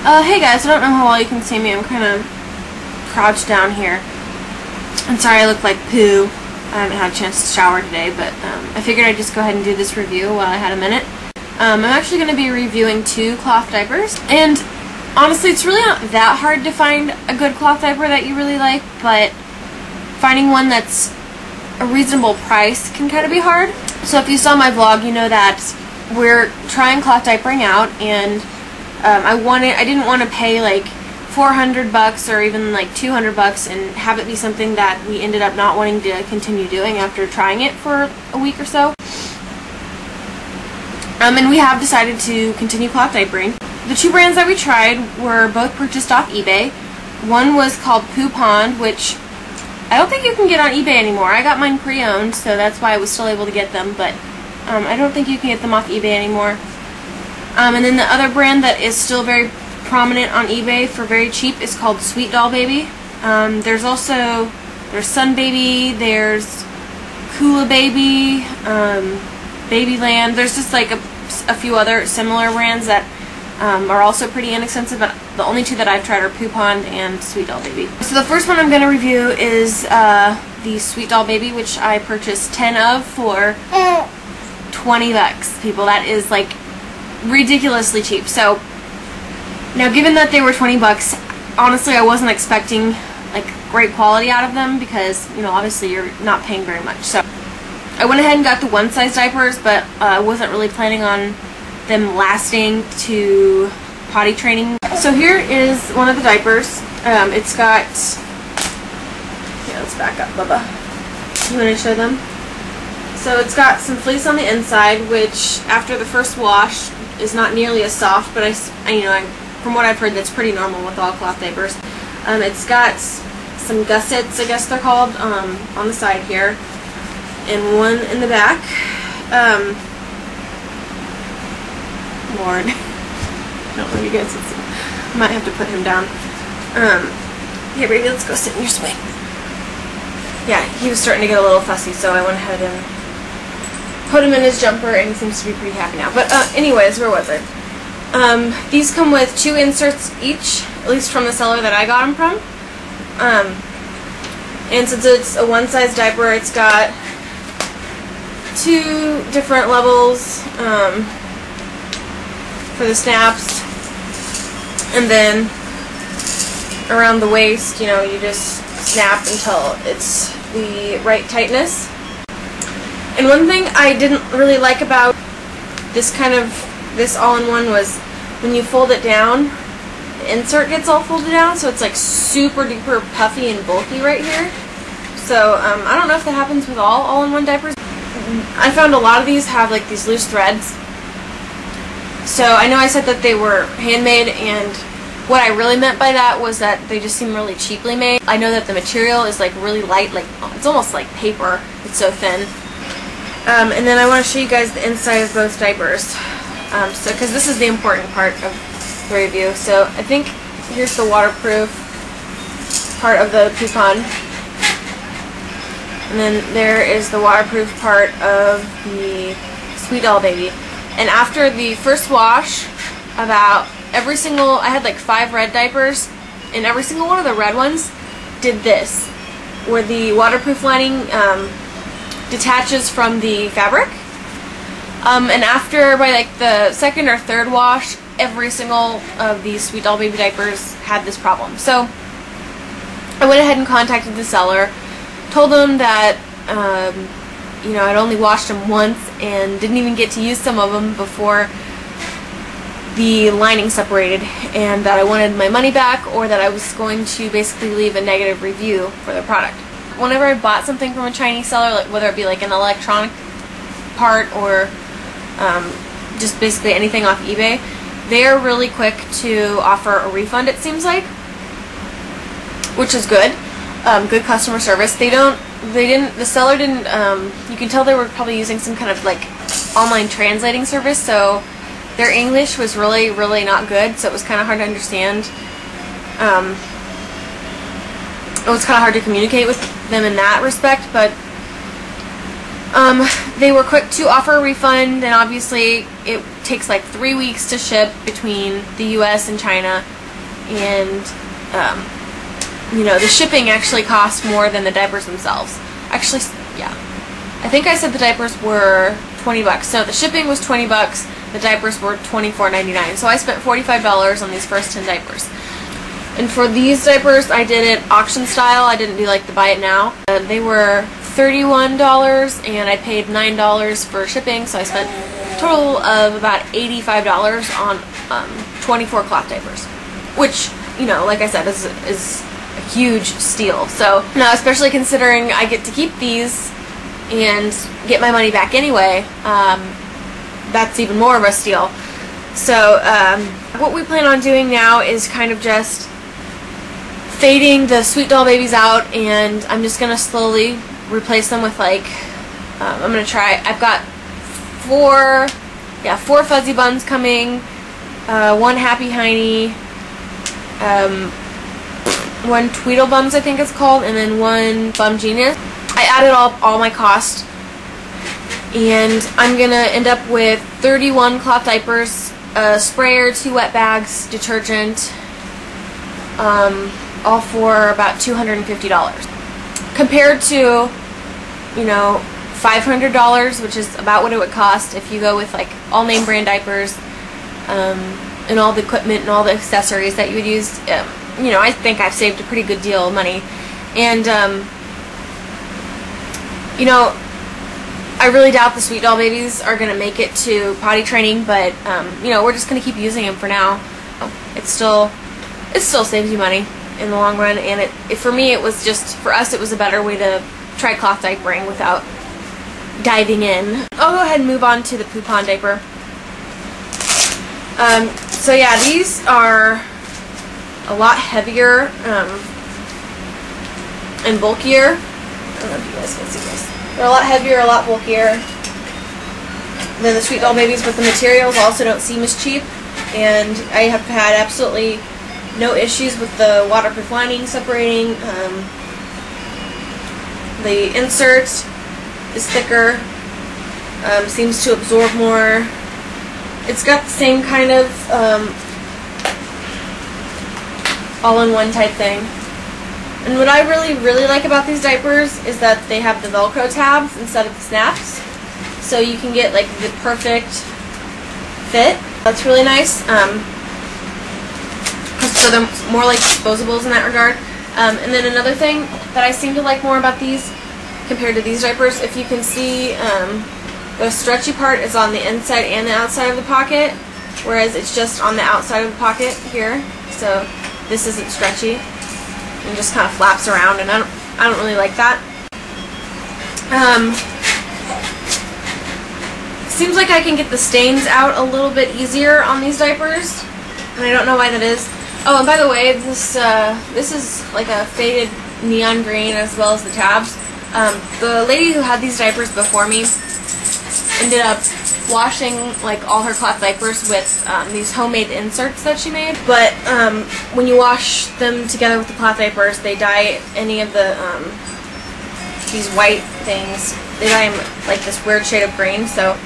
Hey guys, I don't know how well you can see me. I'm kind of crouched down here. I'm sorry I look like poo. I haven't had a chance to shower today, but I figured I'd just go ahead and do this review while I had a minute. I'm actually going to be reviewing 2 cloth diapers, and honestly it's really not that hard to find a good cloth diaper that you really like, but finding one that's a reasonable price can kind of be hard. So if you saw my vlog, you know that we're trying cloth diapering out, and I didn't want to pay like $400 or even like $200 and have it be something that we ended up not wanting to continue doing after trying it for a week or so. And we have decided to continue cloth diapering. The 2 brands that we tried were both purchased off eBay. One was called Poo Pond, which I don't think you can get on eBay anymore. I got mine pre-owned, so that's why I was still able to get them, but I don't think you can get them off eBay anymore. And then the other brand that is still very prominent on eBay for very cheap is called Sweet Doll Baby. There's Sun Baby, there's Kula Baby, Babyland. There's just like a few other similar brands that are also pretty inexpensive, but the only 2 that I've tried are Poo Pond and Sweet Doll Baby. So the first one I'm going to review is the Sweet Doll Baby, which I purchased 10 of for $20, people. That is like ridiculously cheap. So now, given that they were $20, honestly I wasn't expecting like great quality out of them because, you know, obviously you're not paying very much. So I went ahead and got the one size diapers, but I wasn't really planning on them lasting to potty training. So here is one of the diapers. It's got, yeah, let's back up, Bubba. You want to show them? So it's got some fleece on the inside, which after the first wash is not nearly as soft, but from what I've heard, that's pretty normal with all cloth diapers. It's got some gussets, I guess they're called, on the side here, and one in the back. Lord, I don't know if you guys can see. I might have to put him down. Here, baby, let's go sit in your swing. Yeah, he was starting to get a little fussy, so I went ahead and put him in his jumper, and he seems to be pretty happy now. But anyways, where was I? These come with 2 inserts each, at least from the seller that I got them from. And since it's a one size diaper, it's got 2 different levels for the snaps, and then around the waist, you know, you just snap until it's the right tightness. And one thing I didn't really like about this all-in-one was when you fold it down, the insert gets all folded down, so it's like super duper puffy and bulky right here. So I don't know if that happens with all-in-one diapers. I found a lot of these have like these loose threads. So I know I said that they were handmade, and what I really meant by that was that they just seem really cheaply made. I know that the material is like really light, like it's almost like paper. It's so thin. And then I want to show you guys the inside of both diapers. Because this is the important part of the review. So I think here's the waterproof part of the Poo Pond. And then there is the waterproof part of the Sweet Doll Baby. And after the first wash, I had like 5 red diapers, and every single one of the red ones did this, where the waterproof lining detaches from the fabric. And by like the 2nd or 3rd wash, every single of these Sweet Doll Baby diapers had this problem. So I went ahead and contacted the seller, told them that you know, I'd only washed them once and didn't even get to use some of them before the lining separated, and that I wanted my money back, or that I was going to basically leave a negative review for the product. Whenever I bought something from a Chinese seller, like whether it be like an electronic part or just basically anything off eBay, they are really quick to offer a refund, it seems like, which is good. Good customer service. The seller didn't, you can tell they were probably using some kind of like online translating service, so their English was really, really not good, so it was kind of hard to understand. It was kind of hard to communicate with them in that respect, but they were quick to offer a refund, and obviously it takes like 3 weeks to ship between the US and China, and you know, the shipping actually costs more than the diapers themselves. Actually, yeah, I think I said the diapers were 20 bucks. So the shipping was 20 bucks. The diapers were $24.99. So I spent $45 on these first 10 diapers. And for these diapers, I did it auction style. I didn't do like the buy it now. They were $31 and I paid $9 for shipping. So I spent a total of about $85 on 24 cloth diapers, which, you know, like I said, is a huge steal. So now, especially considering I get to keep these and get my money back anyway, that's even more of a steal. So what we plan on doing now is kind of just fading the Sweet Doll babies out, and I'm just gonna slowly replace them with like I'm gonna try. I've got four Fuzzy Buns coming, one Happy Hiney, one Tweedlebums I think it's called, and then one Bum Genius. I added all my cost, and I'm gonna end up with 31 cloth diapers, a sprayer, 2 wet bags, detergent, all for about $250. Compared to, you know, $500, which is about what it would cost if you go with like all name brand diapers, and all the equipment and all the accessories that you would use. You know, I think I've saved a pretty good deal of money. And you know, I really doubt the Sweet Doll babies are going to make it to potty training, but you know, we're just going to keep using them for now. It still saves you money in the long run, and for me, it was just, for us, it was a better way to try cloth diapering without diving in. I'll go ahead and move on to the Poupon diaper. So yeah, these are a lot heavier and bulkier. I don't know if you guys can see this. They're a lot heavier, a lot bulkier than the Sweet Doll babies, but the materials also don't seem as cheap, and I have had absolutely no issues with the waterproof lining separating. The insert is thicker, seems to absorb more. It's got the same kind of all-in-one type thing. And what I really like about these diapers is that they have the Velcro tabs instead of the snaps. So you can get like the perfect fit. That's really nice. So they're more like disposables in that regard. And then another thing that I seem to like more about these compared to these diapers, if you can see, the stretchy part is on the inside and the outside of the pocket, whereas it's just on the outside of the pocket here. So this isn't stretchy and just kind of flaps around, and I don't really like that. Seems like I can get the stains out a little bit easier on these diapers, and I don't know why that is. Oh, and by the way, this is like a faded neon green as well as the tabs. The lady who had these diapers before me ended up washing like all her cloth diapers with these homemade inserts that she made. But when you wash them together with the cloth diapers, they dye any of the these white things. They dye them like this weird shade of green. So,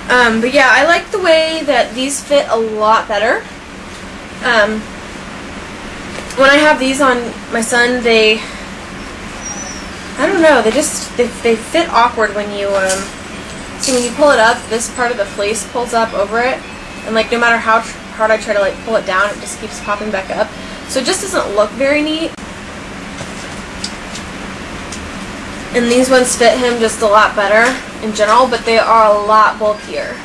but yeah, I like the way that these fit a lot better. When I have these on my son, I don't know, they fit awkward when you, so when you pull it up, this part of the fleece pulls up over it, and like no matter how hard I try to like pull it down, it just keeps popping back up. So it just doesn't look very neat. And these ones fit him just a lot better in general, but they are a lot bulkier.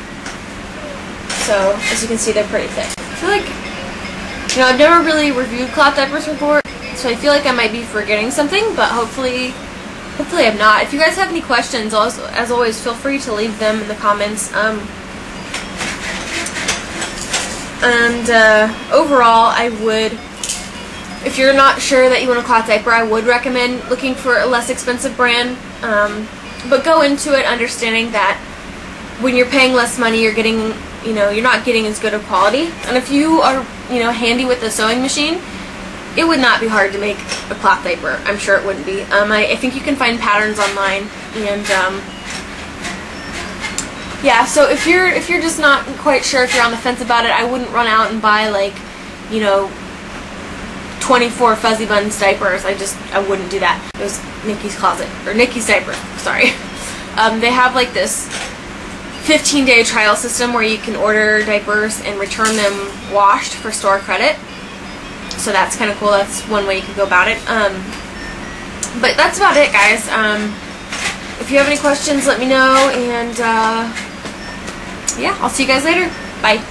So as you can see, they're pretty thick. I feel like, you know, I've never really reviewed cloth diapers before, so I feel like I might be forgetting something, but hopefully I'm not. If you guys have any questions, as always, feel free to leave them in the comments. Overall, I would, if you're not sure that you want a cloth diaper, I would recommend looking for a less expensive brand. But go into it understanding that when you're paying less money, you're getting, you know, you're not getting as good a quality. And if you are, you know, handy with a sewing machine, it would not be hard to make a cloth diaper. I'm sure it wouldn't be. I think you can find patterns online, and yeah. So if you're just not quite sure, if you're on the fence about it, I wouldn't run out and buy like, you know, 24 Fuzzy Buns diapers. I wouldn't do that. It was Nikki's closet, or Nikki's diaper, sorry. They have like this 15-day trial system where you can order diapers and return them washed for store credit. So that's kind of cool. That's one way you can go about it. But that's about it, guys. If you have any questions, let me know. And yeah, I'll see you guys later. Bye.